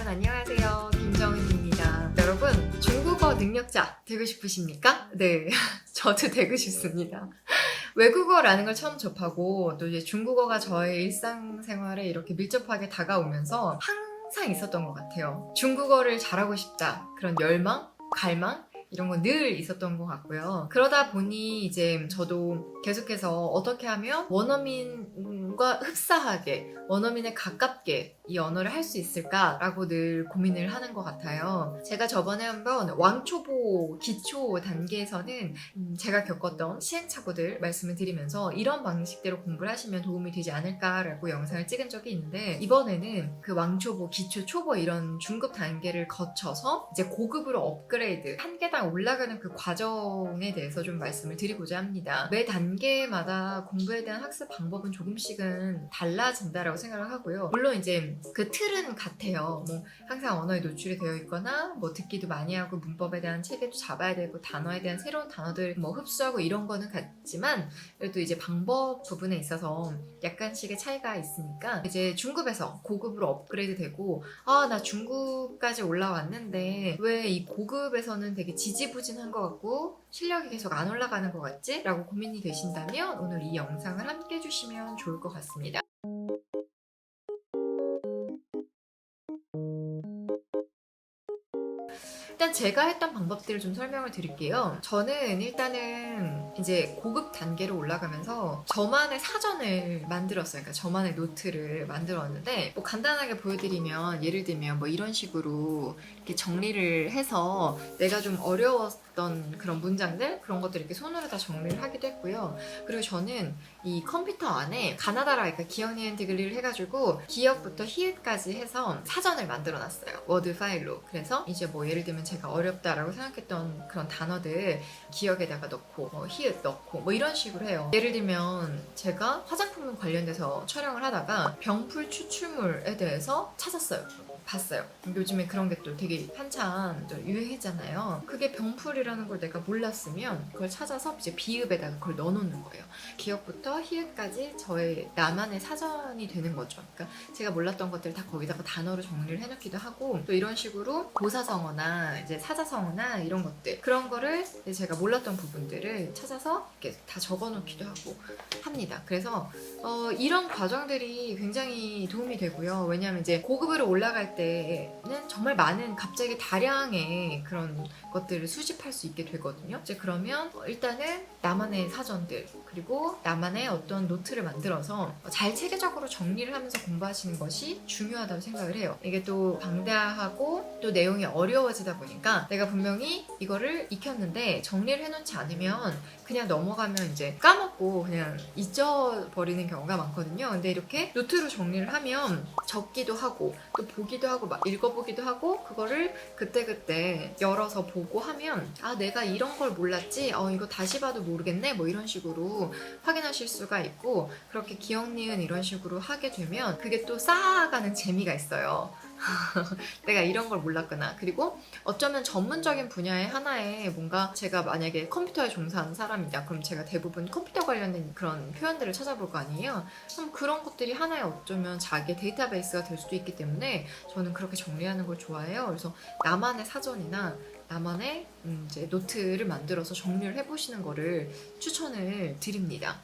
안녕하세요. 김정은입니다. 여러분, 중국어 능력자 되고 싶으십니까? 네, 저도 되고 싶습니다. 외국어라는 걸 처음 접하고 또 이제 중국어가 저의 일상생활에 이렇게 밀접하게 다가오면서 항상 있었던 것 같아요. 중국어를 잘하고 싶다. 그런 열망, 갈망, 이런 건 늘 있었던 것 같고요. 그러다 보니 이제 저도 계속해서 어떻게 하면 원어민과 흡사하게, 원어민에 가깝게 이 언어를 할 수 있을까라고 늘 고민을 하는 것 같아요. 제가 저번에 한번 왕초보 기초 단계에서는 제가 겪었던 시행착오들 말씀을 드리면서 이런 방식대로 공부를 하시면 도움이 되지 않을까라고 영상을 찍은 적이 있는데, 이번에는 그 왕초보, 기초, 초보 이런 중급 단계를 거쳐서 이제 고급으로 업그레이드, 한 계단 올라가는 그 과정에 대해서 좀 말씀을 드리고자 합니다. 매 단계마다 공부에 대한 학습 방법은 조금씩은 달라진다라고 생각을 하고요. 물론 이제 그 틀은 같아요. 뭐 항상 언어에 노출이 되어 있거나 뭐 듣기도 많이 하고 문법에 대한 체계도 잡아야 되고 단어에 대한 새로운 단어들 뭐 흡수하고 이런 거는 같지만, 그래도 이제 방법 부분에 있어서 약간씩의 차이가 있으니까 이제 중급에서 고급으로 업그레이드 되고, 나 중급까지 올라왔는데 왜 이 고급에서는 되게 지지부진한 것 같고 실력이 계속 안 올라가는 것 같지? 라고 고민이 되신다면 오늘 이 영상을 함께 해주시면 좋을 것 같습니다. 일단 제가 했던 방법들을 좀 설명을 드릴게요. 저는 일단은 이제 고급 단계로 올라가면서 저만의 사전을 만들었어요. 그러니까 저만의 노트를 만들었는데, 뭐 간단하게 보여드리면, 예를 들면 뭐 이런 식으로 이렇게 정리를 해서 내가 좀 어려웠던 그런 문장들, 그런 것들 이렇게 손으로 다 정리를 하기도 했고요. 그리고 저는 이 컴퓨터 안에 가나다라, 그러니까 기억, 니은, 디귿을 해가지고 기억부터 히읗까지 해서 사전을 만들어놨어요. 워드 파일로. 그래서 이제 뭐 예를 들면 제가 어렵다라고 생각했던 그런 단어들 기억에다가 넣고 뭐 히읗 넣고 뭐 이런 식으로 해요. 예를 들면 제가 화장품 관련돼서 촬영을 하다가 병풀 추출물에 대해서 찾았어요. 봤어요. 요즘에 그런 게 또 되게 한참 유행했잖아요. 그게 병풀이라는 걸 내가 몰랐으면 그걸 찾아서 이제 비읍에다가 그걸 넣어놓는 거예요. 기억부터 히읗까지 저의 나만의 사전이 되는 거죠. 그러니까 제가 몰랐던 것들 다 거기다가 단어로 정리를 해놓기도 하고, 또 이런 식으로 고사성어나 이제 사자성어나 이런 것들, 그런 거를 제가 몰랐던 부분들을 찾아서 이렇게 다 적어놓기도 하고 합니다. 그래서 이런 과정들이 굉장히 도움이 되고요. 왜냐하면 이제 고급으로 올라갈 때는 정말 많은 갑자기 다량의 그런 것들을 수집할 수 있게 되거든요. 이제 그러면 일단은 나만의 사전들, 그리고 나만의 어떤 노트를 만들어서 잘 체계적으로 정리를 하면서 공부하시는 것이 중요하다고 생각을 해요. 이게 또 방대하고 또 내용이 어려워지다 보니까 내가 분명히 이거를 익혔는데 정리를 해놓지 않으면 그냥 넘어가면 이제 까먹고 그냥 잊어버리는 경우가 많거든요. 근데 이렇게 노트로 정리를 하면 적기도 하고 또 보기도 하고 막 읽어보기도 하고, 그거를 그때그때 열어서 보고 하면 내가 이런 걸 몰랐지? 이거 다시 봐도 모르겠네? 뭐 이런 식으로 확인하실 수가 있고, 그렇게 기억, 니은 이런 식으로 하게 되면 그게 또 쌓아가는 재미가 있어요. 내가 이런 걸 몰랐구나. 그리고 어쩌면 전문적인 분야의 하나에 뭔가, 제가 만약에 컴퓨터에 종사하는 사람이다. 그럼 제가 대부분 컴퓨터 관련된 그런 표현들을 찾아볼 거 아니에요. 그럼 그런 것들이 하나의 어쩌면 자기의 데이터베이스가 될 수도 있기 때문에 저는 그렇게 정리하는 걸 좋아해요. 그래서 나만의 사전이나 나만의 이제 노트를 만들어서 정리를 해보시는 거를 추천을 드립니다.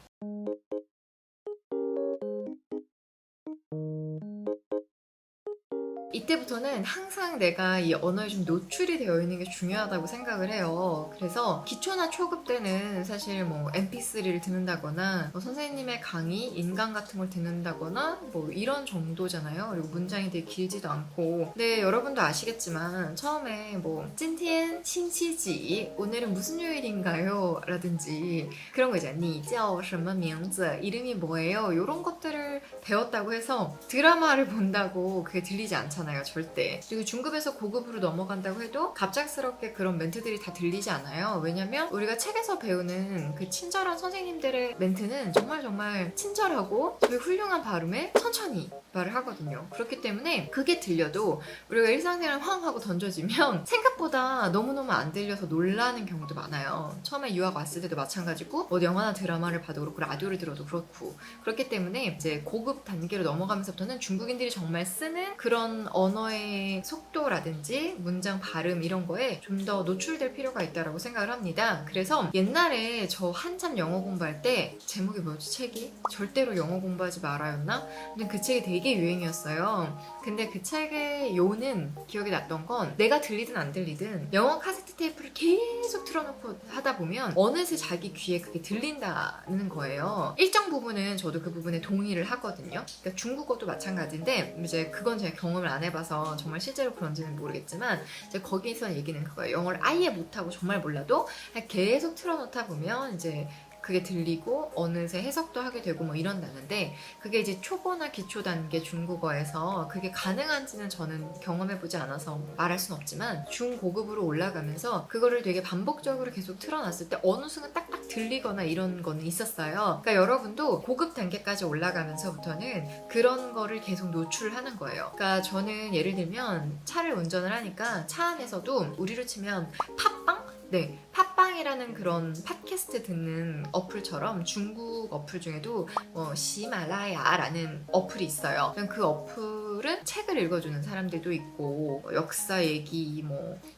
이때부터는 항상 내가 이 언어에 좀 노출이 되어 있는 게 중요하다고 생각을 해요. 그래서 기초나 초급 때는 사실 뭐 mp3를 듣는다거나 뭐 선생님의 강의, 인강 같은 걸 듣는다거나 뭐 이런 정도잖아요. 그리고 문장이 되게 길지도 않고. 근데 여러분도 아시겠지만 처음에 뭐 찐티엔 칭치지, 오늘은 무슨 요일인가요? 라든지 그런 거 있잖아요. 你叫什么名字? 이름이 뭐예요? 이런 것들을 배웠다고 해서 드라마를 본다고 그게 들리지 않잖아요. 절대. 그리고 중급에서 고급으로 넘어간다고 해도 갑작스럽게 그런 멘트들이 다 들리지 않아요. 왜냐면 우리가 책에서 배우는 그 친절한 선생님들의 멘트는 정말 친절하고 되게 훌륭한 발음에 천천히 말을 하거든요. 그렇기 때문에 그게 들려도 우리가 일상생활 황 하고 던져지면 생각보다 너무너무 안 들려서 놀라는 경우도 많아요. 처음에 유학 왔을 때도 마찬가지고, 뭐 영화나 드라마를 봐도 그렇고 라디오를 들어도 그렇고, 그렇기 때문에 이제 고급 단계로 넘어가면서부터는 중국인들이 정말 쓰는 그런 언어의 속도라든지 문장 발음 이런 거에 좀 더 노출될 필요가 있다고 생각을 합니다. 그래서 옛날에 저 한참 영어 공부할 때 제목이 뭐였지 책이? 절대로 영어 공부하지 말아였나? 근데 그 책이 되게 유행이었어요. 근데 그 책의 요는 기억이 났던 건 내가 들리든 안 들리든 영어 카세트 테이프를 계속 틀어놓고 하다 보면 어느새 자기 귀에 그게 들린다는 거예요. 일정 부분은 저도 그 부분에 동의를 하거든요. 그러니까 중국어도 마찬가지인데 이제 그건 제가 경험을 안 해봐서 정말 실제로 그런지는 모르겠지만 이제 거기서 얘기는 그거예요. 영어를 아예 못하고 정말 몰라도 계속 틀어놓다 보면 이제 그게 들리고 어느새 해석도 하게 되고 뭐 이런다는데 그게 이제 초보나 기초 단계 중국어에서 그게 가능한지는 저는 경험해보지 않아서 말할 순 없지만 중고급으로 올라가면서 그거를 되게 반복적으로 계속 틀어놨을 때 어느 순간 딱딱 들리거나 이런 거는 있었어요. 그러니까 여러분도 고급 단계까지 올라가면서부터는 그런 거를 계속 노출하는 거예요. 그러니까 저는 예를 들면 차를 운전을 하니까 차 안에서도 우리로 치면 팟빵? 네, 팟빵이라는 그런 팟캐스트 듣는 어플처럼 중국 어플 중에도 시말라야라는 어플이 있어요. 그 어플은 책을 읽어주는 사람들도 있고 역사 얘기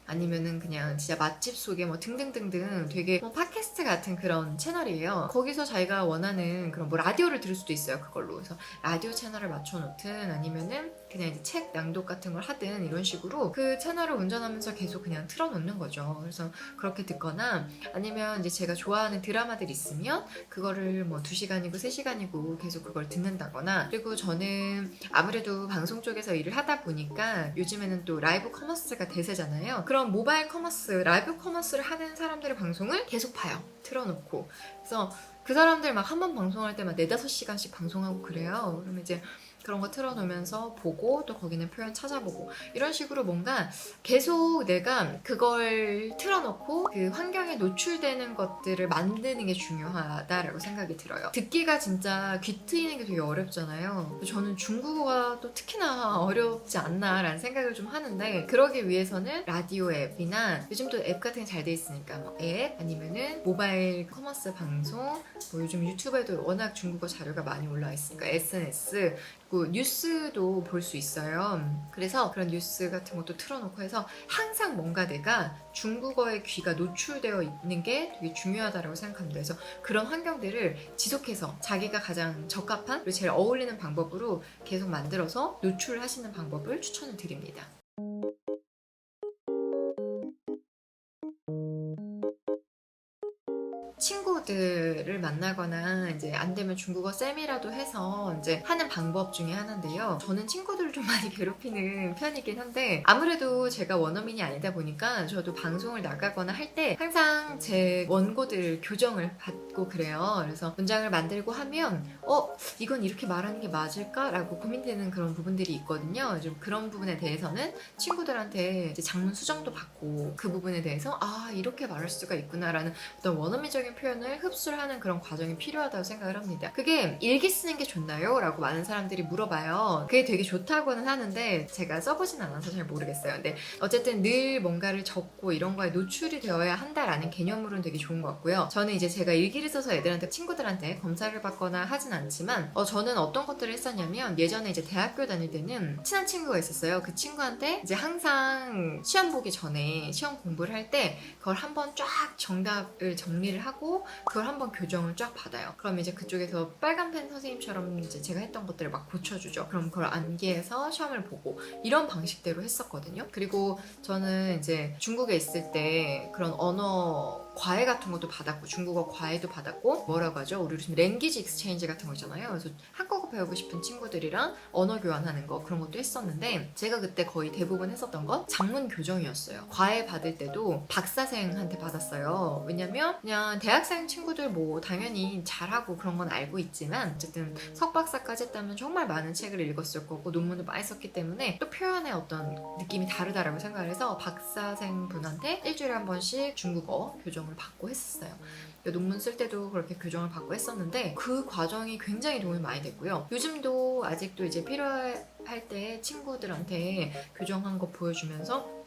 아니면은 그냥 진짜 맛집 소개 등등등등 되게 팟캐스트 같은 그런 채널이에요. 거기서 자기가 원하는 그런 라디오를 들을 수도 있어요. 그걸로. 그래서 라디오 채널을 맞춰놓든 아니면은 그냥 이제 책 낭독 같은 걸 하든 이런 식으로 그 채널을 운전하면서 계속 그냥 틀어놓는 거죠. 그래서 그렇게 듣거나 아니면 이제 제가 좋아하는 드라마들 있으면 그거를 2시간이고 3시간이고 계속 그걸 듣는다거나 그리고 저는 아무래도 방송 쪽에서 일을 하다 보니까 요즘에는 또 라이브 커머스가 대세잖아요. 그런 모바일 커머스, 라이브 커머스를 하는 사람들의 방송을 계속 봐요. 틀어놓고. 그래서 그 사람들 막 한 번 방송할 때 막 4-5시간씩 방송하고 그래요. 그러면 이제 그런 거 틀어놓으면서 보고 또 거기는 표현 찾아보고 이런 식으로 뭔가 계속 내가 그걸 틀어놓고 그 환경에 노출되는 것들을 만드는 게 중요하다라고 생각이 들어요. 듣기가 진짜 귀 트이는 게 되게 어렵잖아요. 저는 중국어가 또 특히나 어렵지 않나라는 생각을 좀 하는데 그러기 위해서는 라디오 앱이나 요즘 또 앱 같은 게 잘 돼 있으니까 앱 아니면은 모바일 커머스 방송 요즘 유튜브에도 워낙 중국어 자료가 많이 올라와 있으니까 SNS 그리고 뉴스도 볼 수 있어요. 그래서 그런 뉴스 같은 것도 틀어놓고 해서 항상 뭔가 내가 중국어의 귀가 노출되어 있는 게 되게 중요하다고 생각합니다. 그래서 그런 환경들을 지속해서 자기가 가장 적합한 그리고 제일 어울리는 방법으로 계속 만들어서 노출하시는 방법을 추천을 드립니다. 친구들을 만나거나 이제 안 되면 중국어 쌤이라도 해서 이제 하는 방법 중에 하나인데요. 저는 친구들을 좀 많이 괴롭히는 편이긴 한데 아무래도 제가 원어민이 아니다 보니까 저도 방송을 나가거나 할 때 항상 제 원고들 교정을 받고 그래요. 그래서 문장을 만들고 하면 이건 이렇게 말하는 게 맞을까? 라고 고민되는 그런 부분들이 있거든요. 좀 그런 부분에 대해서는 친구들한테 이제 장문 수정도 받고 그 부분에 대해서 이렇게 말할 수가 있구나라는 어떤 원어민적인 표현을 흡수를 하는 그런 과정이 필요하다고 생각을 합니다. 그게 일기 쓰는 게 좋나요? 라고 많은 사람들이 물어봐요. 그게 되게 좋다고는 하는데 제가 써보진 않아서 잘 모르겠어요. 근데 어쨌든 늘 뭔가를 적고 이런 거에 노출이 되어야 한다라는 개념으로는 되게 좋은 것 같고요. 저는 이제 제가 일기를 써서 애들한테 친구들한테 검사를 받거나 하진 않지만 저는 어떤 것들을 했었냐면 예전에 이제 대학교 다닐 때는 친한 친구가 있었어요. 그 친구한테 이제 항상 시험 보기 전에 시험 공부를 할 때 그걸 한번 쫙 정답을 정리를 하고 그걸 한번 교정을 쫙 받아요. 그럼 이제 그쪽에서 빨간펜 선생님처럼 이제 제가 했던 것들을 막 고쳐주죠. 그럼 그걸 암기해서 시험을 보고 이런 방식대로 했었거든요. 그리고 저는 이제 중국에 있을 때 그런 언어 과외 같은 것도 받았고 중국어 과외도 받았고 뭐라고 하죠? 우리 요즘 랭귀지 익스체인지 같은 거 있잖아요. 그래서 한국어 배우고 싶은 친구들이랑 언어 교환하는 거 그런 것도 했었는데 제가 그때 거의 대부분 했었던 건 장문 교정이었어요. 과외 받을 때도 박사생한테 받았어요. 왜냐면 그냥 대학생 친구들 당연히 잘하고 그런 건 알고 있지만 어쨌든 석박사까지 했다면 정말 많은 책을 읽었을 거고 논문도 많이 썼기 때문에 또 표현의 어떤 느낌이 다르다라고 생각을 해서 박사생 분한테 일주일에 한 번씩 중국어 교정을 받고 했었어요. 논문 쓸 때도 그렇게 교정을 받고 했었는데 그 과정이 굉장히 도움이 많이 됐고요. 요즘도 아직도 이제 필요할 때 친구들한테 교정한 거 보여주면서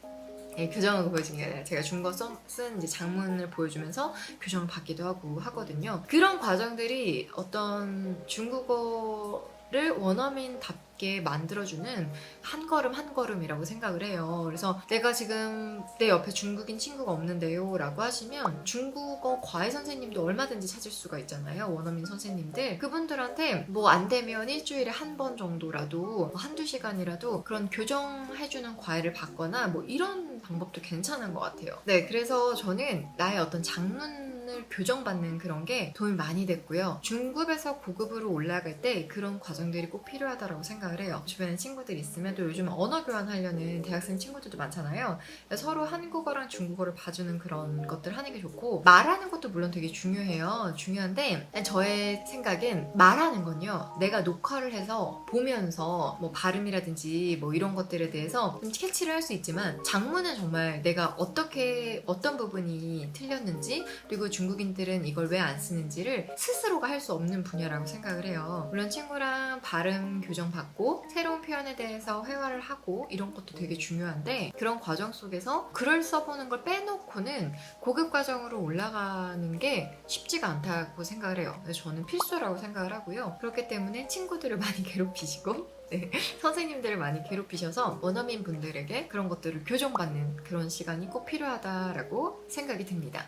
교정한 거 보여주는 게 아니라 제가 중국어 쓴 이제 장문을 보여주면서 교정을 받기도 하고 하거든요. 그런 과정들이 어떤 중국어 중국어를 원어민답게 만들어주는 한 걸음 한 걸음이라고 생각을 해요. 그래서 내가 지금 내 옆에 중국인 친구가 없는데요 라고 하시면 중국어 과외 선생님도 얼마든지 찾을 수가 있잖아요. 원어민 선생님들. 그분들한테 뭐 안 되면 일주일에 한 번 정도라도 한두 시간이라도 그런 교정해주는 과외를 받거나 뭐 이런 방법도 괜찮은 것 같아요. 네, 그래서 저는 나의 어떤 장문을 교정받는 그런 게 도움이 많이 됐고요. 중급에서 고급으로 올라갈 때 그런 과정들이 꼭 필요하다고 생각을 해요. 주변에 친구들 있으면 또 요즘 언어 교환하려는 대학생 친구들도 많잖아요. 서로 한국어랑 중국어를 봐주는 그런 것들 하는 게 좋고, 말하는 것도 물론 되게 중요해요. 중요한데 저의 생각엔 말하는 건요, 내가 녹화를 해서 보면서 뭐 발음이라든지 뭐 이런 것들에 대해서 좀 캐치를 할 수 있지만, 장문은 정말 내가 어떻게 어떤 부분이 틀렸는지, 그리고 중국인들은 이걸 왜 안 쓰는지를 스스로가 할 수 없는 분야라고 생각을 해요. 물론 친구랑 발음 교정 받고 새로운 표현에 대해서 회화를 하고 이런 것도 되게 중요한데, 그런 과정 속에서 글을 써보는 걸 빼놓고는 고급 과정으로 올라가는 게 쉽지가 않다고 생각을 해요. 그래서 저는 필수라고 생각을 하고요. 그렇기 때문에 친구들을 많이 괴롭히시고 네, 선생님들을 많이 괴롭히셔서 원어민 분들에게 그런 것들을 교정받는 그런 시간이 꼭 필요하다라고 생각이 듭니다.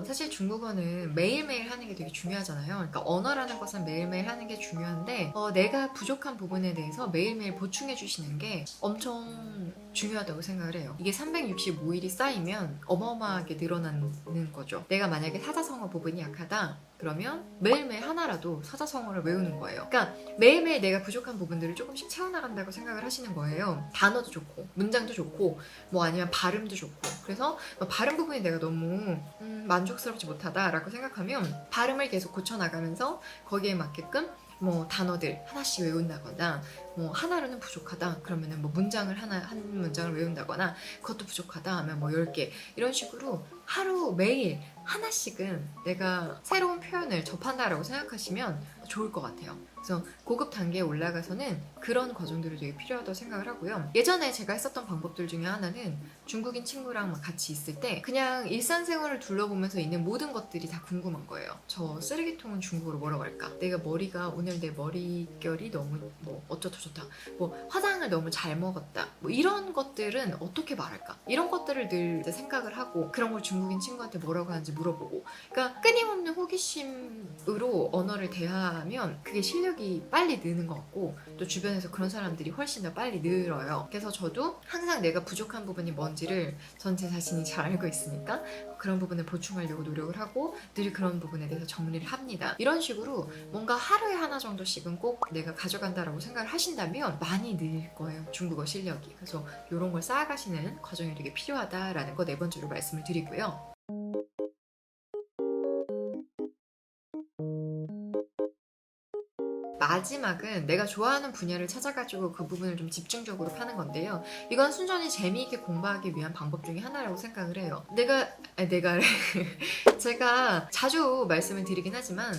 사실 중국어는 매일매일 하는 게 되게 중요하잖아요. 그러니까 언어라는 것은 매일매일 하는 게 중요한데, 내가 부족한 부분에 대해서 매일매일 보충해 주시는 게 엄청 중요하다고 생각을 해요. 이게 365일이 쌓이면 어마어마하게 늘어나는 거죠. 내가 만약에 사자성어 부분이 약하다 그러면 매일매일 하나라도 사자성어를 외우는 거예요. 그러니까 매일매일 내가 부족한 부분들을 조금씩 채워나간다고 생각을 하시는 거예요. 단어도 좋고 문장도 좋고 뭐 아니면 발음도 좋고. 그래서 발음 부분이 내가 너무 만족스럽지 못하다라고 생각하면 발음을 계속 고쳐나가면서 거기에 맞게끔 뭐 단어들 하나씩 외운다거나, 뭐 하나로는 부족하다 그러면은 뭐 문장을 한 문장을 외운다거나, 그것도 부족하다 하면 뭐 10개, 이런 식으로 하루 매일 하나씩은 내가 새로운 표현을 접한다라고 생각하시면 좋을 것 같아요. 그래서 고급 단계에 올라가서는 그런 과정들이 되게 필요하다고 생각을 하고요. 예전에 제가 했었던 방법들 중에 하나는 중국인 친구랑 같이 있을 때 그냥 일상생활을 둘러보면서 있는 모든 것들이 다 궁금한 거예요. 저 쓰레기통은 중국어로 뭐라고 할까? 내가 머리가 오늘 내 머릿결이 너무 뭐 어쩌다 좋다. 뭐 화장을 너무 잘 먹었다. 뭐 이런 것들은 어떻게 말할까? 이런 것들을 늘 이제 생각을 하고, 그런 걸 중국인 친구한테 뭐라고 하는지 물어보고. 그러니까 끊임없는 호기심으로 언어를 대하면 그게 실력이 빨리 느는 것 같고, 또 주변에서 그런 사람들이 훨씬 더 빨리 늘어요. 그래서 저도 항상 내가 부족한 부분이 뭔지를 전 제 자신이 잘 알고 있으니까 그런 부분을 보충하려고 노력을 하고 늘 그런 부분에 대해서 정리를 합니다. 이런 식으로 뭔가 하루에 하나 정도씩은 꼭 내가 가져간다라고 생각을 하신다면 많이 늘 거예요, 중국어 실력이. 그래서 이런 걸 쌓아가시는 과정이 되게 필요하다라는 거 네 번째로 말씀을 드리고요. 마지막은 내가 좋아하는 분야를 찾아가지고 그 부분을 좀 집중적으로 파는 건데요. 이건 순전히 재미있게 공부하기 위한 방법 중에 하나라고 생각을 해요. 내가 제가 자주 말씀을 드리긴 하지만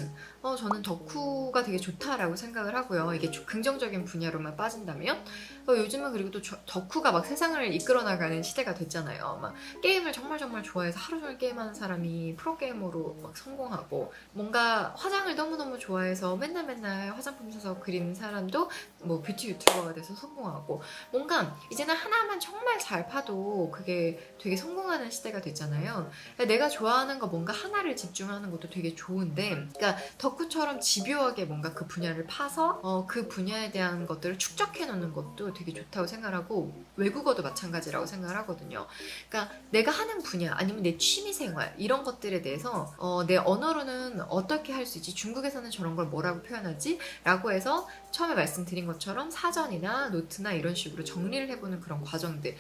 저는 덕후가 되게 좋다라고 생각을 하고요. 이게 긍정적인 분야로만 빠진다면 요즘은, 그리고 또 덕후가 막 세상을 이끌어 나가는 시대가 됐잖아요. 막 게임을 정말 좋아해서 하루 종일 게임하는 사람이 프로게이머로 막 성공하고, 뭔가 화장을 너무너무 좋아해서 맨날 화장품 사서 그리는 사람도 뭐 뷰티 유튜버가 돼서 성공하고, 뭔가 이제는 하나만 정말 잘 파도 그게 되게 성공하는 시대가 됐잖아요. 내가 좋아하는 거 뭔가 하나를 집중하는 것도 되게 좋은데, 그러니까 덕후처럼 집요하게 뭔가 그 분야를 파서 그 분야에 대한 것들을 축적해 놓는 것도 되게 좋다고 생각하고, 외국어도 마찬가지라고 생각을 하거든요. 그러니까 내가 하는 분야 아니면 내 취미생활 이런 것들에 대해서 내 언어로는 어떻게 할 수 있지, 중국에서는 저런 걸 뭐라고 표현하지? 라고 해서 처음에 말씀드린 것처럼 사전이나 노트나 이런 식으로 정리를 해보는 그런 과정들,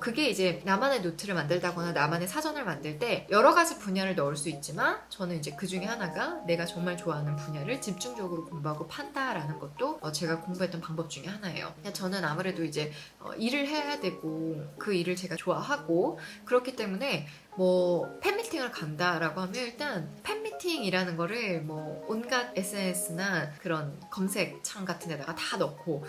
그게 이제 나만의 노트를 만들다거나 나만의 사전을 만들 때 여러 가지 분야를 넣을 수 있지만, 저는 이제 그 중에 하나가 내가 정말 좋아하는 분야를 집중적으로 공부하고 판다라는 것도 제가 공부했던 방법 중에 하나예요. 저는 아무래도 이제 일을 해야 되고 그 일을 제가 좋아하고 그렇기 때문에 뭐 팬미팅을 간다라고 하면 일단 팬미팅이라는 거를 뭐 온갖 SNS나 그런 검색창 같은 데다가 다 넣고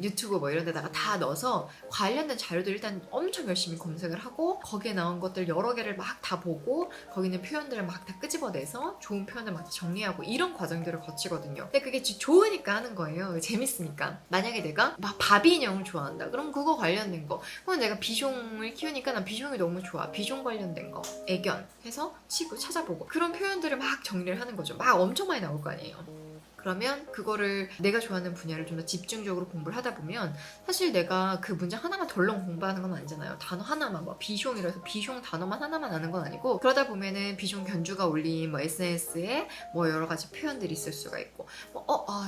유튜브 뭐 이런 데다가 다 넣어서 관련된 자료들 일단 엄청 열심히 검색을 하고 거기에 나온 것들 여러 개를 막 다 보고 거기 있는 표현들을 막 다 끄집어내서 좋은 표현을 막 정리하고 이런 과정들을 거치거든요. 근데 그게 좋으니까 하는 거예요. 재밌으니까. 만약에 내가 막 바비 인형을 좋아한다. 그럼 그거 관련된 거. 혹은 내가 비숑을 키우니까 난 비숑이 너무 좋아. 비숑 관련된 거. 애견 해서 치고 찾아보고 그런 표현들을 막 정리를 하는 거죠. 막 엄청 많이 나올 거 아니에요. 그러면 그거를 내가 좋아하는 분야를 좀 더 집중적으로 공부를 하다 보면 사실 내가 그 문장 하나만 덜렁 공부하는 건 아니잖아요. 단어 하나만 뭐 비숑이라 해서 비숑 단어만 하나만 아는 건 아니고 그러다 보면은 비숑 견주가 올린 뭐 SNS에 뭐 여러 가지 표현들이 있을 수가 있고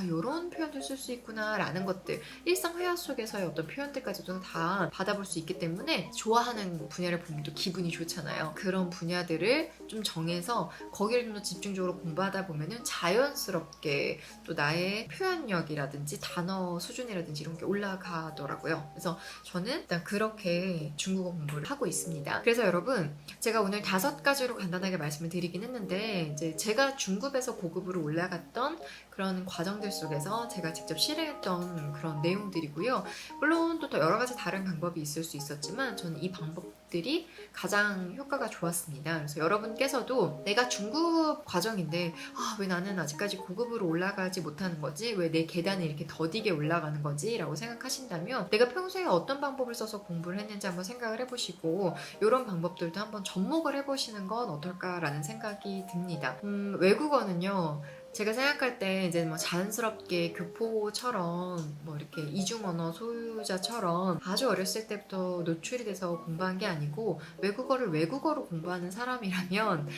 요런 표현들 쓸 수 있구나 라는 것들 일상 회화 속에서의 어떤 표현들까지도 다 받아볼 수 있기 때문에 좋아하는 분야를 보면 또 기분이 좋잖아요. 그런 분야들을 좀 정해서 거기를 좀 더 집중적으로 공부하다 보면은 자연스럽게 또 나의 표현력이라든지 단어 수준이라든지 이런 게 올라가더라고요. 그래서 저는 일단 그렇게 중국어 공부를 하고 있습니다. 그래서 여러분 제가 오늘 5가지로 간단하게 말씀을 드리긴 했는데 이제 제가 중급에서 고급으로 올라갔던 그런 과정들 속에서 제가 직접 실행했던 그런 내용들이고요. 물론 또 여러 가지 다른 방법이 있을 수 있었지만 저는 이 방법들이 가장 효과가 좋았습니다. 그래서 여러분께서도 내가 중급 과정인데 왜 나는 아직까지 고급으로 올라가지 못하는 거지? 왜 내 계단이 이렇게 더디게 올라가는 거지? 라고 생각하신다면 내가 평소에 어떤 방법을 써서 공부를 했는지 한번 생각을 해보시고 이런 방법들도 한번 접목을 해보시는 건 어떨까라는 생각이 듭니다. 외국어는요. 제가 생각할 때 이제 뭐 자연스럽게 교포처럼 뭐 이렇게 이중 언어 소유자처럼 아주 어렸을 때부터 노출이 돼서 공부한 게 아니고 외국어를 외국어로 공부하는 사람이라면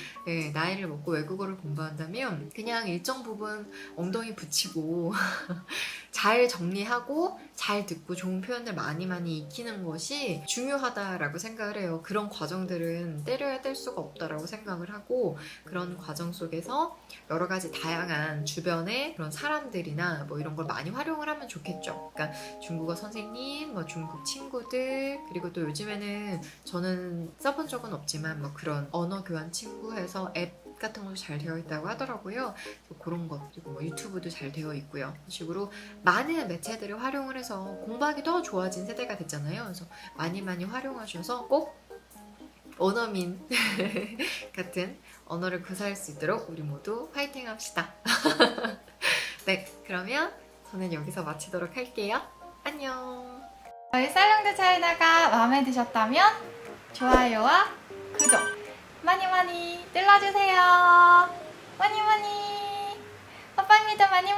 나이를 먹고 외국어를 공부한다면 그냥 일정 부분 엉덩이 붙이고 잘 정리하고 잘 듣고 좋은 표현들 많이 익히는 것이 중요하다라고 생각을 해요. 그런 과정들은 때려야 뗄 수가 없다라고 생각을 하고 그런 과정 속에서 여러 가지 다양한 주변의 그런 사람들이나 뭐 이런 걸 많이 활용을 하면 좋겠죠. 그러니까 중국어 선생님, 뭐 중국 친구들 그리고 또 요즘에는 저는 써본 적은 없지만 뭐 그런 언어 교환 친구 해서 앱 같은 것도 잘 되어 있다고 하더라고요. 그런 것 그리고 뭐 유튜브도 잘 되어 있고요. 이런 식으로 많은 매체들을 활용을 해서 공부하기 더 좋아진 세대가 됐잖아요. 그래서 많이 활용하셔서 꼭 언어민 같은 언어를 구사할 수 있도록 우리 모두 파이팅 합시다. 네, 그러면 저는 여기서 마치도록 할게요. 안녕. 저희 살롱드 차이나가 마음에 드셨다면 좋아요와 구독 많이 눌러주세요. 많이 빠빵이도 많이